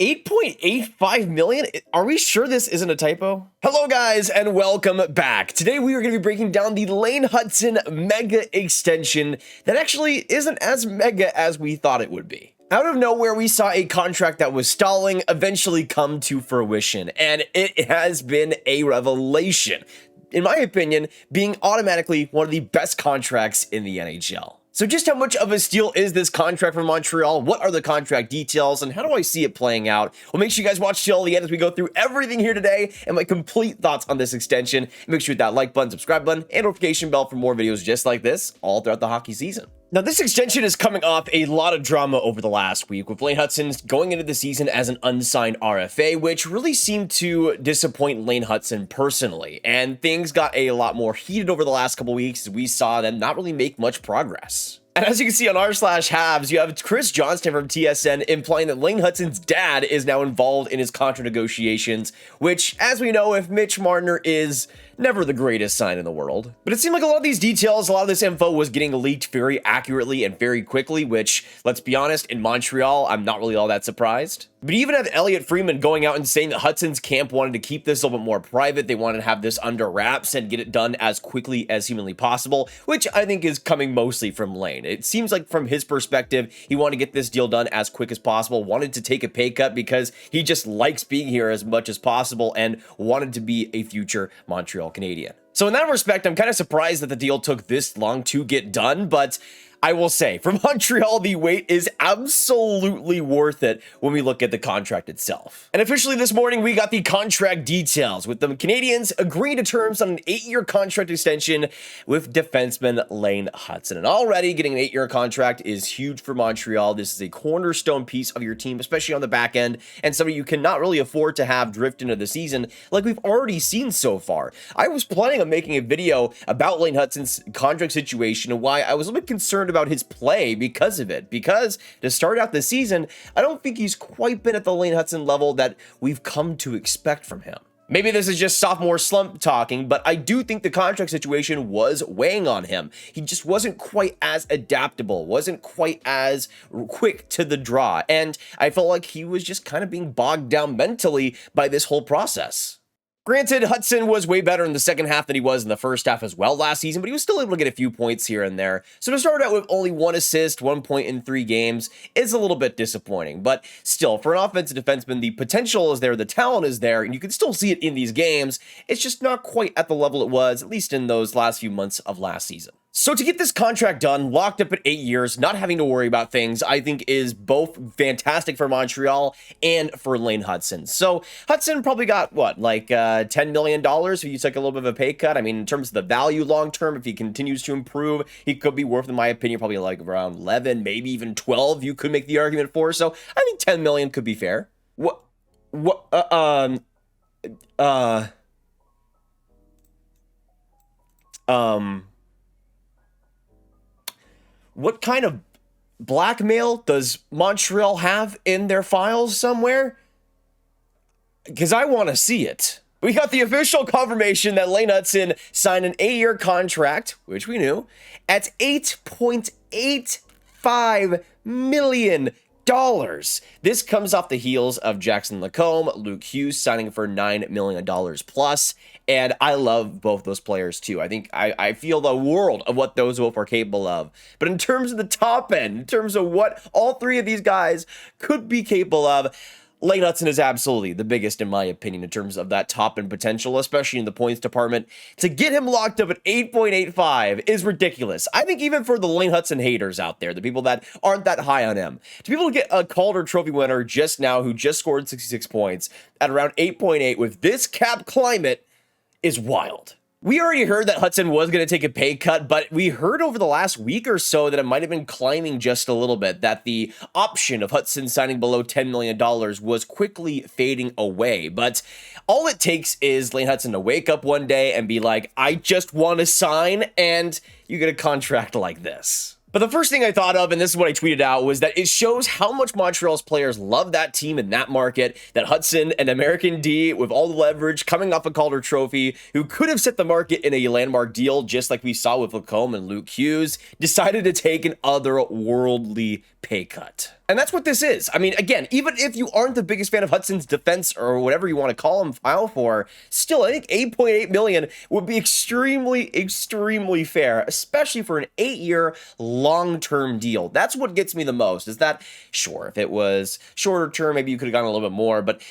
$8.85 million? Are we sure this isn't a typo? Hello guys and welcome back. Today we are going to be breaking down the Lane Hutson mega extension that actually isn't as mega as we thought it would be. Out of nowhere, we saw a contract that was stalling eventually come to fruition, and it has been a revelation. In my opinion, being automatically one of the best contracts in the NHL. So just how much of a steal is this contract from Montreal? What are the contract details and how do I see it playing out? Well, make sure you guys watch till the end as we go through everything here today and my complete thoughts on this extension. Make sure you hit that like button, subscribe button, and notification bell for more videos just like this all throughout the hockey season. Now, this extension is coming off a lot of drama over the last week, with Lane Hutson going into the season as an unsigned RFA, which really seemed to disappoint Lane Hutson personally, and things got a lot more heated over the last couple weeks as we saw them not really make much progress. And as you can see on r/habs, you have Chris Johnston from TSN implying that Lane Hutson's dad is now involved in his contract negotiations, which, as we know, if Mitch Marner is never the greatest sign in the world. But it seemed like a lot of these details, a lot of this info was getting leaked very accurately and very quickly, which, let's be honest, in Montreal, I'm not really all that surprised. But you even have Elliotte Friedman going out and saying that Hudson's camp wanted to keep this a little bit more private. They wanted to have this under wraps and get it done as quickly as humanly possible, which I think is coming mostly from Lane. It seems like from his perspective, he wanted to get this deal done as quick as possible, wanted to take a pay cut because he just likes being here as much as possible and wanted to be a future Montreal Canadian. So in that respect, I'm kind of surprised that the deal took this long to get done, but I will say, for Montreal, the wait is absolutely worth it when we look at the contract itself. And officially this morning, we got the contract details, with the Canadiens agreeing to terms on an 8-year contract extension with defenseman Lane Hutson. And already getting an 8-year contract is huge for Montreal. This is a cornerstone piece of your team, especially on the back end, and somebody you cannot really afford to have drift into the season like we've already seen so far. I was planning on making a video about Lane Hutson's contract situation and why I was a little bit concerned about his play because of it. Because to start out the season, I don't think he's quite been at the Lane Hutson level that we've come to expect from him. Maybe this is just sophomore slump talking, but I do think the contract situation was weighing on him. He just wasn't quite as adaptable, wasn't quite as quick to the draw, and I felt like he was just kind of being bogged down mentally by this whole process. Granted, Hutson was way better in the second half than he was in the first half as well last season, but he was still able to get a few points here and there. So to start out with only 1 assist, 1 point in 3 games is a little bit disappointing. But still, for an offensive defenseman, the potential is there, the talent is there, and you can still see it in these games. It's just not quite at the level it was, at least in those last few months of last season. So to get this contract done, locked up at 8 years, not having to worry about things, I think is both fantastic for Montreal and for Lane Hutson. So Hutson probably got, what, like $10 million if you took a little bit of a pay cut? I mean, in terms of the value long-term, if he continues to improve, he could be worth, in my opinion, probably like around 11, maybe even 12 you could make the argument for. So I think 10 million could be fair. What kind of blackmail does Montreal have in their files somewhere? Because I want to see it. We got the official confirmation that Lane Hutson signed an 8-year contract, which we knew, at $8.85 million. This comes off the heels of Jackson Lacombe, Luke Hughes signing for $9 million plus, and I love both those players too. I think I feel the world of what those both are capable of. But in terms of the top end, in terms of what all three of these guys could be capable of, Lane Hutson is absolutely the biggest, in my opinion, in terms of that top-end potential, especially in the points department. To get him locked up at 8.85 is ridiculous. I think even for the Lane Hutson haters out there, the people that aren't that high on him, to be able to get a Calder Trophy winner just now who just scored 66 points at around 8.8 with this cap climate is wild. We already heard that Hutson was going to take a pay cut, but we heard over the last week or so that it might have been climbing just a little bit, that the option of Hutson signing below $10 million was quickly fading away. But all it takes is Lane Hutson to wake up one day and be like, I just want to sign, and you get a contract like this. But the first thing I thought of, and this is what I tweeted out, was that it shows how much Montreal's players love that team in that market, that Hutson, an American D with all the leverage, coming off a Calder Trophy, who could have set the market in a landmark deal, just like we saw with Lacombe and Luke Hughes, decided to take an otherworldly pay cut. And that's what this is. I mean, again, even if you aren't the biggest fan of Hudson's defense or whatever you want to call him file for, still, I think 8.8 million would be extremely fair, especially for an 8-year long-term deal. That's what gets me the most, is that, sure, if it was shorter term, maybe you could have gotten a little bit more, but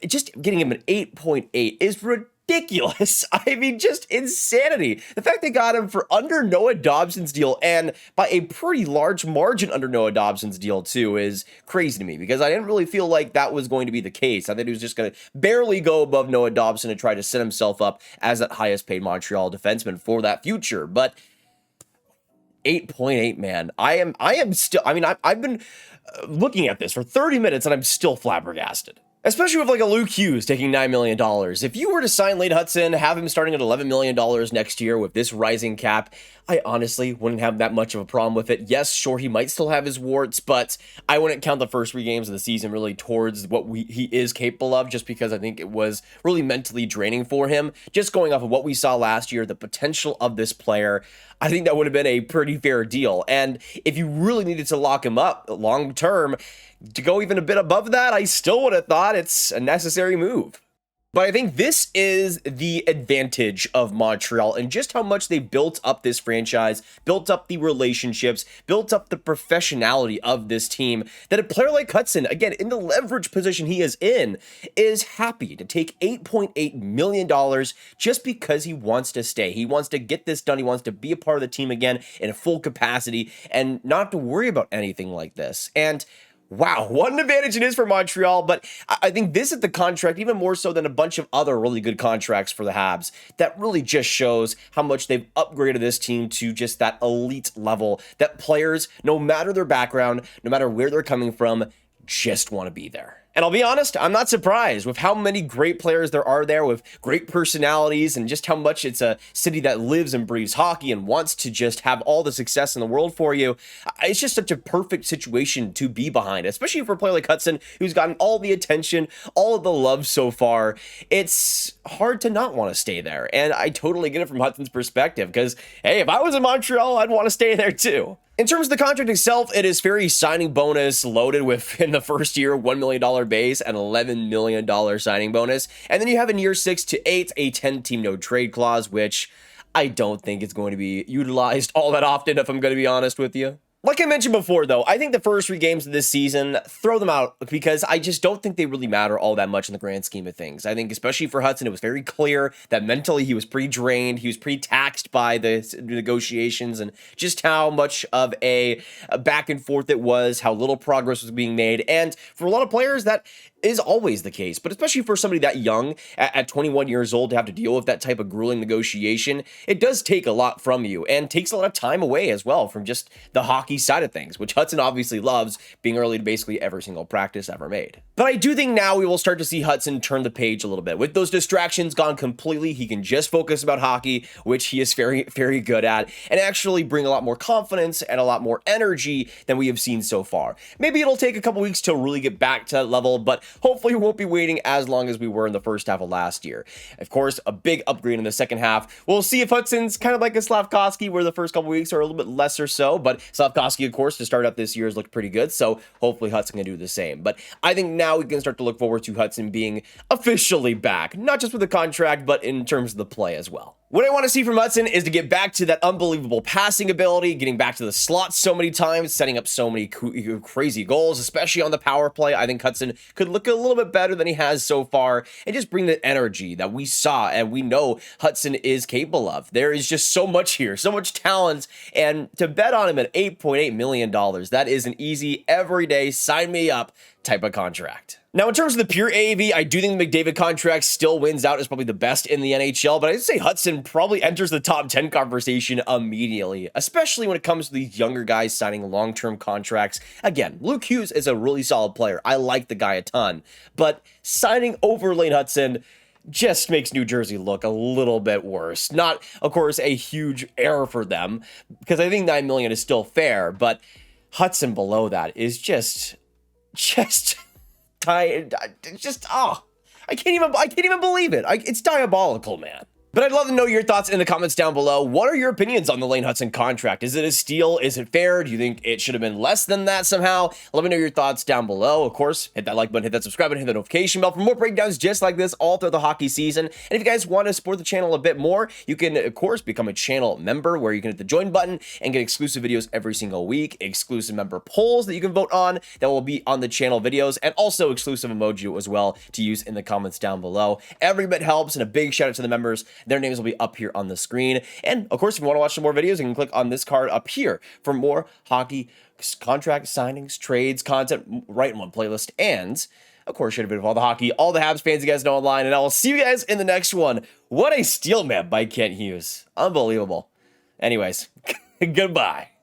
just getting him an 8.8 is ridiculous. I mean, just insanity. The fact they got him for under Noah Dobson's deal, and by a pretty large margin under Noah Dobson's deal too, is crazy to me, because I didn't really feel like that was going to be the case. I think he was just going to barely go above Noah Dobson and try to set himself up as that highest paid Montreal defenseman for that future. But 8.8, man, I am still, I mean, I've been looking at this for 30 minutes and I'm still flabbergasted. Especially with like a Luke Hughes taking $9 million. If you were to sign Lane Hutson, have him starting at $11 million next year with this rising cap, I honestly wouldn't have that much of a problem with it. Yes, sure, he might still have his warts, but I wouldn't count the first 3 games of the season really towards what he is capable of, just because I think it was really mentally draining for him. Just going off of what we saw last year, the potential of this player, I think that would have been a pretty fair deal. And if you really needed to lock him up long term, to go even a bit above that, I still would have thought it's a necessary move. But I think this is the advantage of Montreal and just how much they built up this franchise, built up the relationships, built up the professionality of this team, that a player like Hudson, again, in the leverage position he is happy to take $8.8 million just because he wants to stay. He wants to get this done. He wants to be a part of the team again in a full capacity and not have to worry about anything like this. And wow, what an advantage it is for Montreal, but I think this is the contract, even more so than a bunch of other really good contracts for the Habs, that really just shows how much they've upgraded this team to just that elite level, that players, no matter their background, no matter where they're coming from, just want to be there. And I'll be honest, I'm not surprised with how many great players there are there with great personalities and just how much it's a city that lives and breathes hockey and wants to just have all the success in the world for you. It's just such a perfect situation to be behind, especially for a player like Hudson, who's gotten all the attention, all of the love so far. It's hard to not want to stay there. And I totally get it from Hudson's perspective, because, hey, if I was in Montreal, I'd want to stay there too. In terms of the contract itself, it is very signing bonus loaded with, in the first year, $1 million base and $11 million signing bonus. And then you have in year 6 to 8, a 10-team no trade clause, which I don't think is going to be utilized all that often, if I'm going to be honest with you. Like I mentioned before, though, I think the first 3 games of this season, throw them out, because I just don't think they really matter all that much in the grand scheme of things. I think especially for Hudson, it was very clear that mentally he was pretty drained. He was pretty taxed by the negotiations and just how much of a back and forth it was, how little progress was being made. And for a lot of players, that is always the case, but especially for somebody that young at 21 years old to have to deal with that type of grueling negotiation, it does take a lot from you and takes a lot of time away as well from just the hockey side of things, which Hudson obviously loves, being early to basically every single practice ever made. But I do think now we will start to see Hudson turn the page a little bit. With those distractions gone completely, he can just focus about hockey, which he is very, very good at, and actually bring a lot more confidence and a lot more energy than we have seen so far. Maybe it'll take a couple weeks to really get back to that level, but hopefully we won't be waiting as long as we were in the first half of last year. Of course, a big upgrade in the second half. We'll see if Hudson's kind of like a Slafkovsky, where the first couple weeks are a little bit less or so, but Slafkovsky, of course, to start out this year has looked pretty good, so hopefully Hudson can do the same. But I think now we can start to look forward to Hudson being officially back, not just with the contract, but in terms of the play as well. What I want to see from Hudson is to get back to that unbelievable passing ability, getting back to the slot so many times, setting up so many crazy goals, especially on the power play. I think Hudson could look a little bit better than he has so far and just bring the energy that we saw and we know Hudson is capable of. There is just so much here, so much talent, and to bet on him at $8.8 million, that is an easy, everyday, sign me up type of contract. Now, in terms of the pure AAV, I do think the McDavid contract still wins out as probably the best in the NHL, but I'd say Hudson probably enters the top 10 conversation immediately, especially when it comes to these younger guys signing long-term contracts. Again, Luke Hughes is a really solid player. I like the guy a ton, but signing over Lane Hutson just makes New Jersey look a little bit worse. Not, of course, a huge error for them, because I think $9 million is still fair, but Hudson below that is just I can't even believe it. It's diabolical, man. But I'd love to know your thoughts in the comments down below. What are your opinions on the Lane Hutson contract? Is it a steal? Is it fair? Do you think it should have been less than that somehow? Let me know your thoughts down below. Of course, hit that like button, hit that subscribe button, hit the notification bell for more breakdowns just like this all throughout the hockey season. And if you guys want to support the channel a bit more, you can, of course, become a channel member where you can hit the join button and get exclusive videos every single week, exclusive member polls that you can vote on that will be on the channel videos, and also exclusive emoji as well to use in the comments down below. Every bit helps, and a big shout out to the members. Their names will be up here on the screen. And of course, if you want to watch some more videos, you can click on this card up here for more hockey contract signings, trades, content right in one playlist. And of course, share a bit of all the hockey, all the Habs fans you guys know online. And I will see you guys in the next one. What a steal map by Kent Hughes. Unbelievable. Anyways, goodbye.